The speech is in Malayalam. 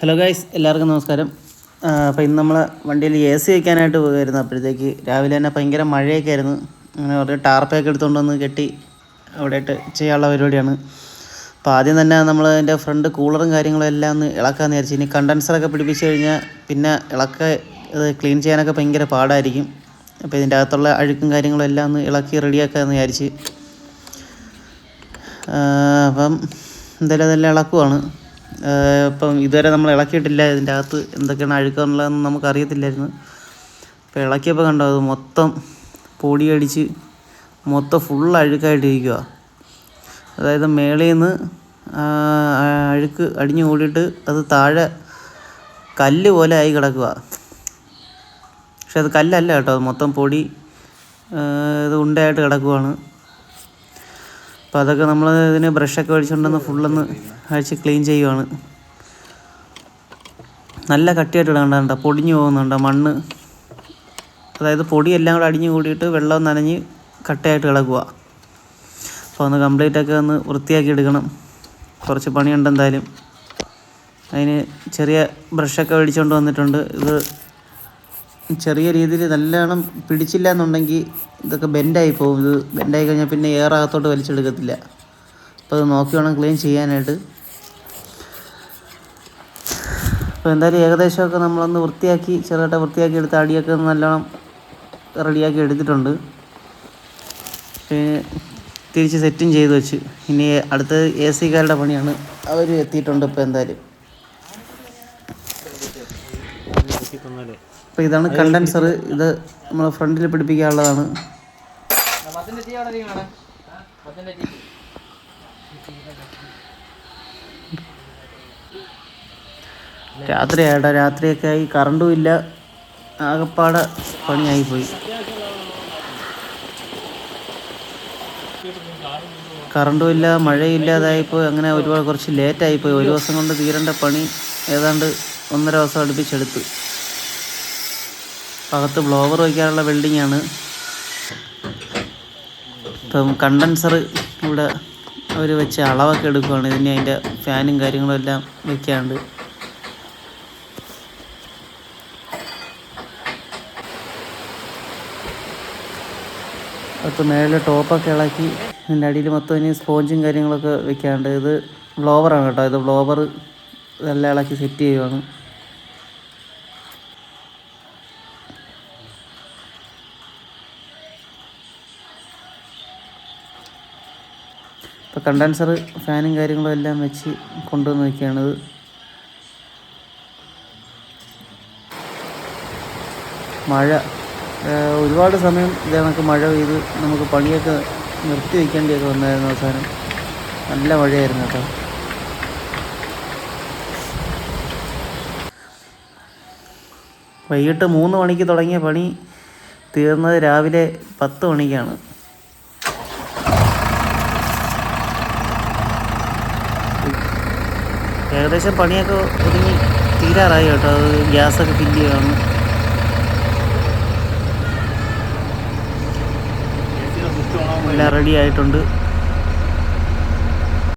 ഹലോ ഗൈസ്, എല്ലാവർക്കും നമസ്കാരം. അപ്പോൾ ഇന്ന് നമ്മൾ വണ്ടിയിൽ AC വയ്ക്കാനായിട്ട് പോകുമായിരുന്നു. അപ്പോഴത്തേക്ക് രാവിലെ തന്നെ ഭയങ്കര മഴയൊക്കെ ആയിരുന്നു. അങ്ങനെ ഒരു ടാർപ്പൊക്കെ എടുത്തുകൊണ്ട് വന്ന് കെട്ടി അവിടെയായിട്ട് ചെയ്യാനുള്ള പരിപാടിയാണ്. അപ്പോൾ ആദ്യം തന്നെ നമ്മൾ അതിൻ്റെ ഫ്രണ്ട് കൂളറും കാര്യങ്ങളും എല്ലാം ഒന്ന് ഇളക്കാമെന്ന് വിചാരിച്ചു. ഇനി കണ്ടൻസറൊക്കെ പിടിപ്പിച്ച് കഴിഞ്ഞാൽ പിന്നെ ഇത് ക്ലീൻ ചെയ്യാനൊക്കെ ഭയങ്കര പാടായിരിക്കും. അപ്പോൾ ഇതിൻ്റെ അകത്തുള്ള അഴുക്കും കാര്യങ്ങളും എല്ലാം ഒന്ന് ഇളക്കി റെഡിയാക്കാമെന്ന് വിചാരിച്ച് അപ്പം എന്തായാലും അതെല്ലാം ഇളക്കുവാണ്. ഇപ്പം ഇതുവരെ നമ്മൾ ഇളക്കിയിട്ടില്ല. ഇതിൻ്റെ അകത്ത് എന്തൊക്കെയാണ് അഴുക്കാന്നുള്ളതെന്ന് നമുക്കറിയത്തില്ലായിരുന്നു. അപ്പോൾ ഇളക്കിയപ്പോൾ കണ്ടോ, അത് മൊത്തം പൊടിയടിച്ച് മൊത്തം ഫുൾ അഴുക്കായിട്ടിരിക്കുക. അതായത് മേളിൽ നിന്ന് അഴുക്ക് അടിഞ്ഞു കൂടിയിട്ട് അത് താഴെ കല്ല് പോലെ ആയി കിടക്കുക. പക്ഷെ അത് കല്ലല്ല കേട്ടോ, അത് മൊത്തം പൊടി ഇത് ഉണ്ടയായിട്ട് കിടക്കുവാണ്. അപ്പോൾ അതൊക്കെ നമ്മൾ ഇതിന് ബ്രഷൊക്കെ മേടിച്ചുകൊണ്ടൊന്ന് ഫുള്ളൊന്ന് അഴിച്ച് ക്ലീൻ ചെയ്യുവാണ്. നല്ല കട്ടിയായിട്ട് ഇടണ്ട, പൊടിഞ്ഞു പോകുന്നുണ്ട് മണ്ണ്. അതായത് പൊടിയെല്ലാം കൂടെ അടിഞ്ഞു കൂടിയിട്ട് വെള്ളം നനഞ്ഞ് കട്ടയായിട്ട് കിടക്കുക. അപ്പോൾ ഒന്ന് കംപ്ലീറ്റൊക്കെ ഒന്ന് വൃത്തിയാക്കി എടുക്കണം. കുറച്ച് പണിയുണ്ട് എന്തായാലും. അതിന് ചെറിയ ബ്രഷൊക്കെ മേടിച്ചുകൊണ്ട് വന്നിട്ടുണ്ട്. ഇത് ചെറിയ രീതിയിൽ നല്ലോണം പിടിച്ചില്ല എന്നുണ്ടെങ്കിൽ ഇതൊക്കെ ബെൻഡായി പോകും. ഇത് ബെൻഡായി കഴിഞ്ഞാൽ പിന്നെ അകത്തോട്ട് വലിച്ചെടുക്കത്തില്ല. അപ്പോൾ അത് നോക്കി വേണം ക്ലീൻ ചെയ്യാനായിട്ട്. അപ്പോൾ എന്തായാലും ഏകദേശമൊക്കെ നമ്മളൊന്ന് ചെറുതായിട്ട് വൃത്തിയാക്കി എടുത്ത് അടിയൊക്കെ നല്ലോണം റെഡിയാക്കി എടുത്തിട്ടുണ്ട്. പിന്നെ തിരിച്ച് സെറ്റും ചെയ്ത് വെച്ച്. ഇനി അടുത്ത AC കാരുടെ പണിയാണ്. അവർ എത്തിയിട്ടുണ്ട് ഇപ്പോൾ എന്തായാലും. അപ്പോൾ ഇതാണ് കണ്ടൻസർ. ഇത് നമ്മൾ ഫ്രണ്ടിൽ പിടിപ്പിക്കാനുള്ളതാണ്. രാത്രിയൊക്കെ ആയി, കറണ്ടും ഇല്ല, ആകപ്പാടെ പണിയായിപ്പോയി. കറണ്ടും ഇല്ല, മഴയില്ലാതായിപ്പോയി. അങ്ങനെ കുറച്ച് ലേറ്റായിപ്പോയി. ഒരു ദിവസം കൊണ്ട് തീരേണ്ട പണി ഏതാണ്ട് 1.5 ദിവസം അടുപ്പിച്ചെടുത്ത്. അകത്ത് ബ്ലോവർ വയ്ക്കാനുള്ള വെൽഡിങ്ങാണ്. ഇപ്പം കണ്ടൻസർ ഇവിടെ അവർ വെച്ച് അളവൊക്കെ എടുക്കുകയാണ്. ഇതിന് അതിൻ്റെ ഫാനും കാര്യങ്ങളും എല്ലാം വയ്ക്കാണ്ട്. അപ്പോൾ മേളിൽ ടോപ്പൊക്കെ ഇളക്കി ഇതിൻ്റെ അടിയിൽ മൊത്തം ഇനി സ്പോഞ്ചും കാര്യങ്ങളൊക്കെ വെക്കാണ്ട്. ഇത് ബ്ലോവറാണ് കേട്ടോ. ഇത് ബ്ലോവർ ഇതെല്ലാം ഇളക്കി സെറ്റ് ചെയ്യുവാണ്. ഇപ്പോൾ കണ്ടൻസർ ഫാനും കാര്യങ്ങളും എല്ലാം വെച്ച് കൊണ്ടുവന്ന് വയ്ക്കുകയാണിത്. മഴ ഒരുപാട് സമയം ഇതേക്ക് മഴ പെയ്ത് നമുക്ക് പണിയൊക്കെ നിർത്തി വയ്ക്കേണ്ടിയൊക്കെ വന്നായിരുന്നു. അവസാനം നല്ല മഴയായിരുന്നു കേട്ടോ. വൈകിട്ട് 3 മണിക്ക് തുടങ്ങിയ പണി തീർന്നത് രാവിലെ 10 മണിക്കാണ്. ഏകദേശം പണിയൊക്കെ ഒതുങ്ങി തീരാറായി കേട്ടോ. അത് ഗ്യാസൊക്കെ ഫില്ല് ചെയ്യുകയാണ്. എല്ലാം റെഡി ആയിട്ടുണ്ട്.